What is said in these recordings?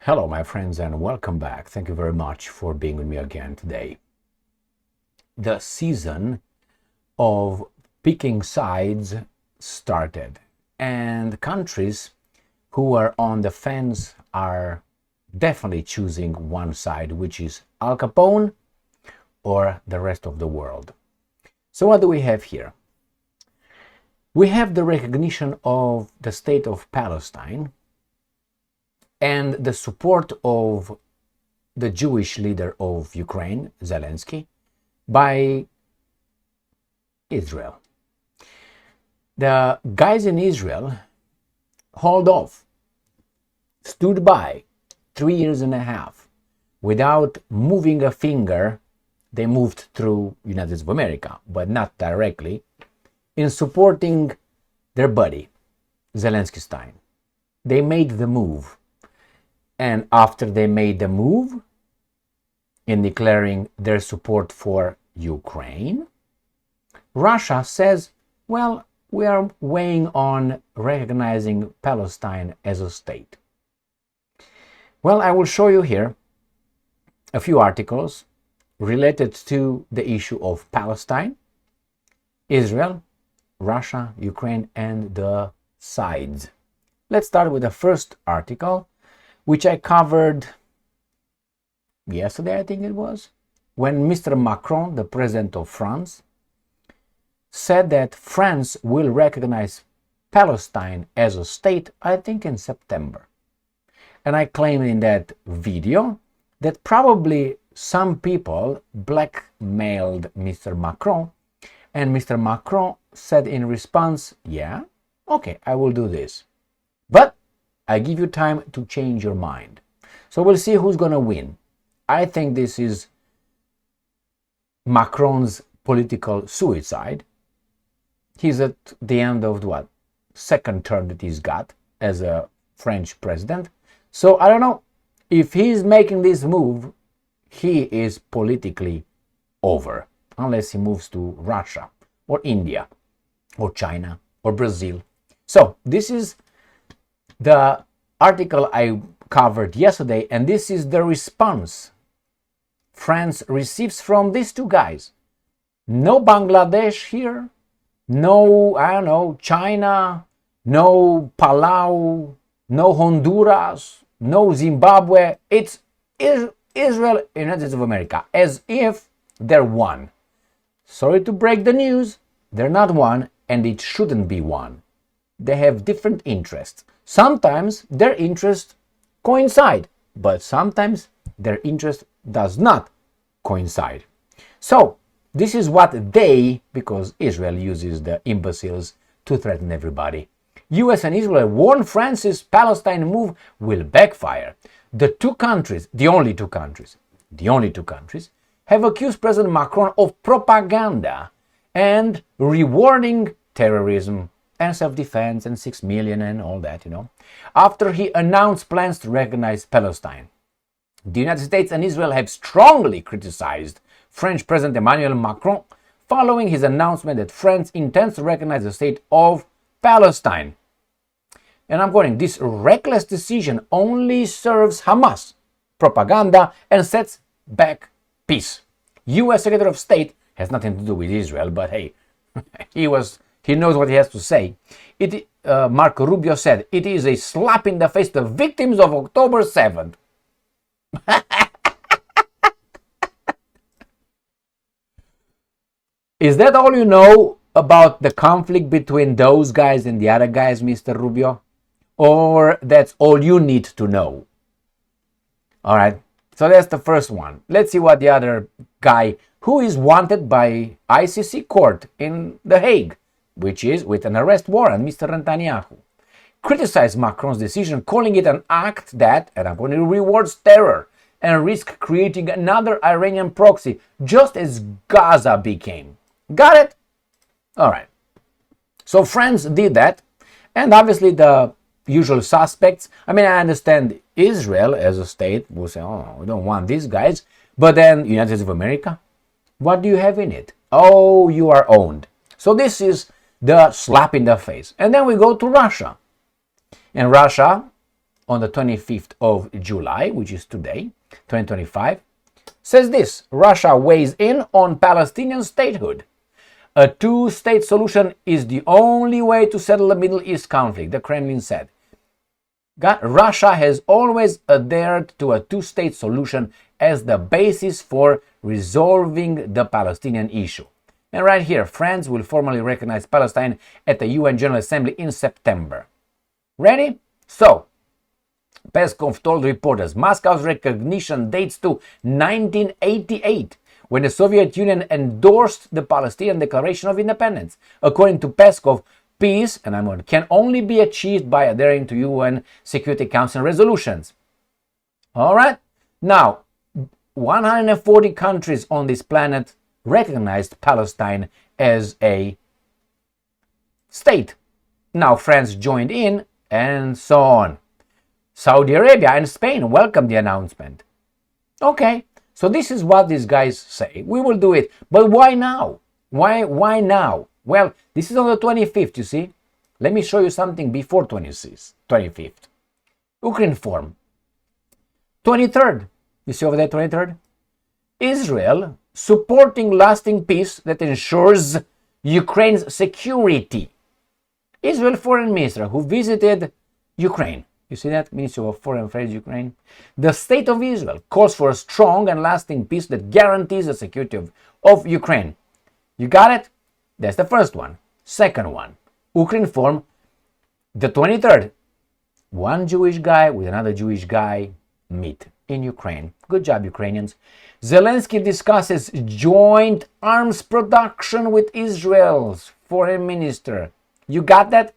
Hello, my friends, and welcome back. Thank you very much for being with me again today. The season of picking sides started, and countries who are on the fence are definitely choosing one side, which is Al Capone or the rest of the world. So what do we have here? We have the recognition of the state of Palestine and the support of the Jewish leader of Ukraine, Zelensky, by Israel. The guys in Israel hauled off, stood by 3 years and a half without moving a finger. They moved through United States of America, but not directly, in supporting their buddy, Zelensky Stein. They made the move. And after they made the move in declaring their support for Ukraine, Russia says, well, we are weighing on recognizing Palestine as a state. Well, I will show you here a few articles related to the issue of Palestine, Israel, Russia, Ukraine, and the sides. Let's start with the first article, which I covered yesterday, I think it was, when Mr. Macron, the president of France, said that France will recognize Palestine as a state, I think in September. And I claimed in that video that probably some people blackmailed Mr. Macron, and Mr. Macron said in response, yeah, okay, I will do this. But I give you time to change your mind. So we'll see who's going to win. I think this is Macron's political suicide. He's at the end of what? Second term that he's got as a French president. So I don't know. If he's making this move, he is politically over. Unless he moves to Russia or India or China or Brazil. So this is the article I covered yesterday, and this is the response France receives from these two guys. No Bangladesh here, no, I don't know, China, no Palau, no Honduras, no Zimbabwe. It's Israel, United States of America, as if they're one. Sorry to break the news, they're not one, and it shouldn't be one. They have different interests. Sometimes their interests coincide, but sometimes their interest does not coincide. So this is what they, because Israel uses the imbeciles to threaten everybody. US and Israel warn France's Palestine move will backfire. The only two countries, have accused President Macron of propaganda and rewarding terrorism and self-defense and 6 million and all that, after he announced plans to recognize Palestine. The United States and Israel have strongly criticized French President Emmanuel Macron following his announcement that France intends to recognize the state of Palestine. And I'm quoting, this reckless decision only serves Hamas propaganda and sets back peace. U.S. Secretary of State has nothing to do with Israel, but hey, he knows what he has to say. Marco Rubio said, it is a slap in the face to the victims of October 7th. Is that all you know about the conflict between those guys and the other guys, Mr. Rubio? Or that's all you need to know? All right, so that's the first one. Let's see what the other guy, who is wanted by ICC court in The Hague, which is with an arrest warrant, Mr. Netanyahu, criticized Macron's decision, calling it an act that, and I'm going to rewards terror and risk creating another Iranian proxy, just as Gaza became. Got it? All right. So France did that, and obviously the usual suspects. I mean, I understand Israel as a state will say, oh, we don't want these guys, but then United States of America, what do you have in it? Oh, you are owned. So this is the slap in the face. And then we go to Russia. And Russia on the 25th of July, which is today, 2025, says this: Russia weighs in on Palestinian statehood. A two-state solution is the only way to settle the Middle East conflict, the Kremlin said. Russia has always adhered to a two-state solution as the basis for resolving the Palestinian issue. And right here, France will formally recognize Palestine at the UN General Assembly in September. Ready? So, Peskov told reporters Moscow's recognition dates to 1988, when the Soviet Union endorsed the Palestinian Declaration of Independence. According to Peskov, peace, and I'm on, can only be achieved by adhering to UN Security Council resolutions. All right? Now, 140 countries on this planet recognized Palestine as a state. Now, France joined in, and so on. Saudi Arabia and Spain welcomed the announcement. Okay, so this is what these guys say. We will do it. But why now? Why now? Well, this is on the 25th, you see. Let me show you something before 25th. Ukrinform. 23rd. You see over there, 23rd? Israel supporting lasting peace that ensures Ukraine's security. Israel Foreign Minister who visited Ukraine. You see that? Ministry of Foreign Affairs, Ukraine. The State of Israel calls for a strong and lasting peace that guarantees the security of Ukraine. You got it? That's the first one. Second one, Ukrinform, the 23rd. One Jewish guy with another Jewish guy meet in Ukraine. Good job, Ukrainians. Zelensky discusses joint arms production with Israel's foreign minister. You got that?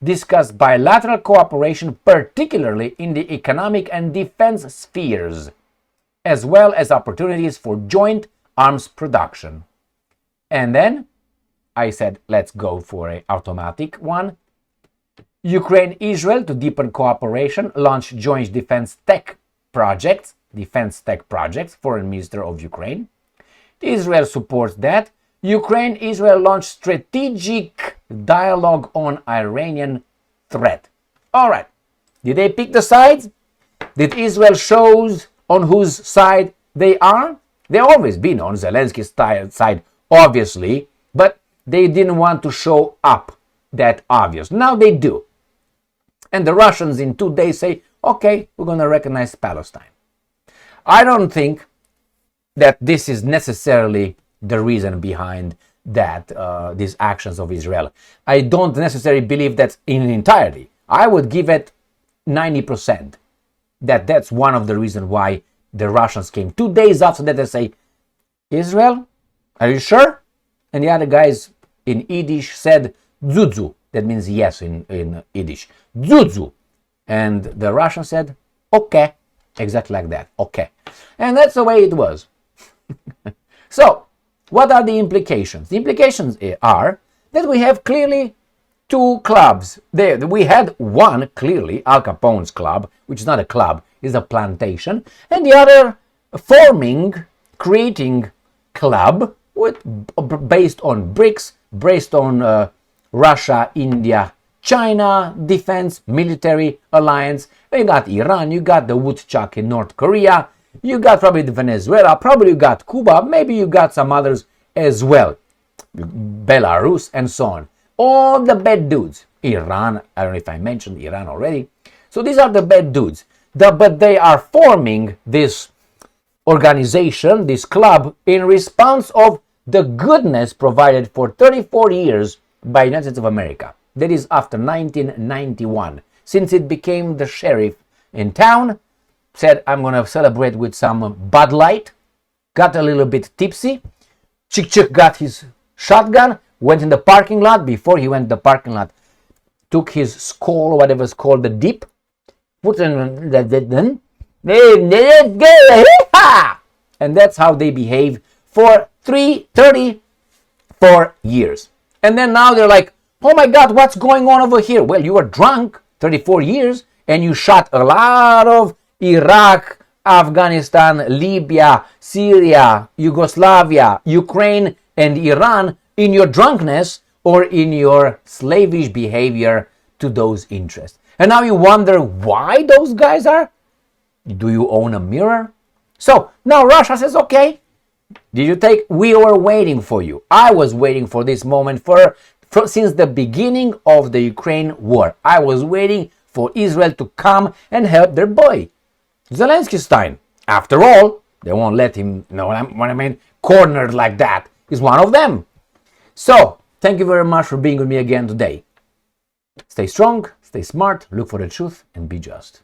Discuss bilateral cooperation, particularly in the economic and defense spheres, as well as opportunities for joint arms production. And then I said, let's go for an automatic one. Ukraine-Israel to deepen cooperation, launch joint defense tech projects, Foreign Minister of Ukraine. Israel supports that. Ukraine-Israel launched strategic dialogue on Iranian threat. All right. Did they pick the sides? Did Israel shows on whose side they are? They've always been on Zelensky's side, obviously, but they didn't want to show up that obvious. Now they do. And the Russians in 2 days say, okay, we're going to recognize Palestine. I don't think that this is necessarily the reason behind that, these actions of Israel. I don't necessarily believe that in entirety. I would give it 90% that's one of the reasons why the Russians came 2 days after that. They say, Israel, are you sure? And the other guys in Yiddish said, Zuzu. That means yes in Yiddish. Zuzu. And the Russian said, okay. Exactly like that. Okay. And that's the way it was. So, what are the implications? The implications are that we have clearly two clubs. We had one, clearly, Al Capone's club, which is not a club, is a plantation, and the other creating club based on BRICS, based on Russia, India, China, defense, military alliance. You got Iran, you got the woodchuck in North Korea, you got probably Venezuela, probably you got Cuba, maybe you got some others as well, Belarus and so on. All the bad dudes. Iran, I don't know if I mentioned Iran already. So these are the bad dudes. But they are forming this organization, this club, in response of the goodness provided for 34 years by the United States of America. That is after 1991. Since it became the sheriff in town, said, I'm going to celebrate with some Bud Light, got a little bit tipsy, Chick got his shotgun, went in the parking lot. Before he went to the parking lot, took his skull, whatever it's called, the dip, put it in the, and that's how they behave for 34 years. And then now they're like, oh my God, what's going on over here? Well, you were drunk 34 years and you shot a lot of Iraq, Afghanistan, Libya, Syria, Yugoslavia, Ukraine, and Iran in your drunkenness or in your slavish behavior to those interests. And now you wonder why those guys are? Do you own a mirror? So now Russia says, okay, did you take? We were waiting for you. I was waiting for this moment since the beginning of the Ukraine war. I was waiting for Israel to come and help their boy, Zelensky's time. After all, they won't let him, what I mean, cornered like that. He's one of them. So, thank you very much for being with me again today. Stay strong, stay smart, look for the truth, and be just.